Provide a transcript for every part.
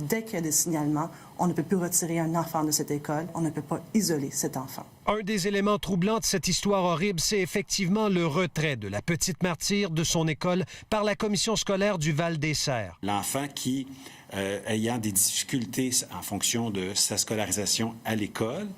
Dès qu'il y a des signalements, on ne peut plus retirer un enfant de cette école, on ne peut pas isoler cet enfant. Un des éléments troublants de cette histoire horrible, c'est effectivement le retrait de la petite martyre de son école par la commission scolaire du Val-des-Serres. L'enfant qui, ayant des difficultés en fonction de sa scolarisation à l'école,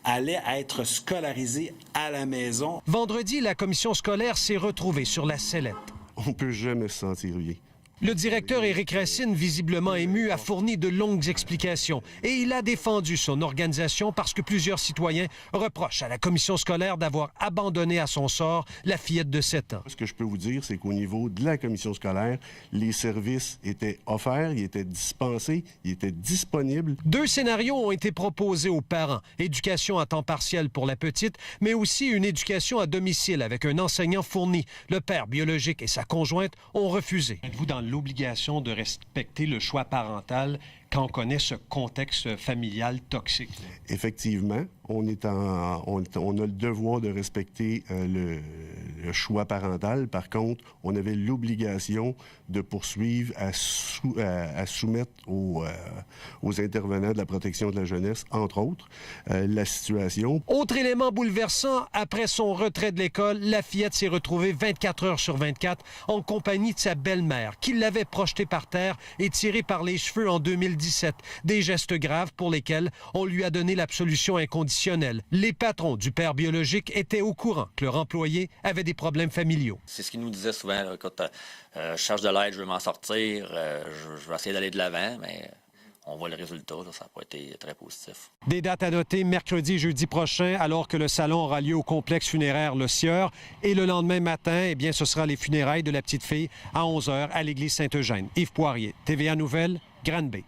allait être scolarisé à la maison. Vendredi, la commission scolaire s'est retrouvée sur la sellette. On ne peut jamais se sentir bien. Le directeur Éric Racine, visiblement ému, a fourni de longues explications et il a défendu son organisation parce que plusieurs citoyens reprochent à la commission scolaire d'avoir abandonné à son sort la fillette de 7 ans. Ce que je peux vous dire, c'est qu'au niveau de la commission scolaire, les services étaient offerts, ils étaient dispensés, ils étaient disponibles. 2 scénarios ont été proposés aux parents. Éducation à temps partiel pour la petite, mais aussi une éducation à domicile avec un enseignant fourni. Le père biologique et sa conjointe ont refusé. Êtes-vous dans l'obligation de respecter le choix parental quand on connaît ce contexte familial toxique? Effectivement, on a le devoir de respecter le choix parental. Par contre, on avait l'obligation de poursuivre à soumettre aux intervenants de la protection de la jeunesse, entre autres, la situation. Autre élément bouleversant, après son retrait de l'école, la fillette s'est retrouvée 24 heures sur 24 en compagnie de sa belle-mère, qui l'avait projetée par terre et tirée par les cheveux en 2017. Des gestes graves pour lesquels on lui a donné l'absolution inconditionnelle. Les patrons du père biologique étaient au courant que leur employé avait des problèmes familiaux. C'est ce qu'il nous disait souvent, là, quand je cherche de l'aide, je veux m'en sortir, je vais essayer d'aller de l'avant, mais on voit le résultat, là, ça n'a pas été très positif. Des dates à noter mercredi et jeudi prochain, alors que le salon aura lieu au complexe funéraire Le Sieur. Et le lendemain matin, eh bien, ce sera les funérailles de la petite fille à 11h à l'église Saint-Eugène. Yves Poirier, TVA Nouvelles, Granby.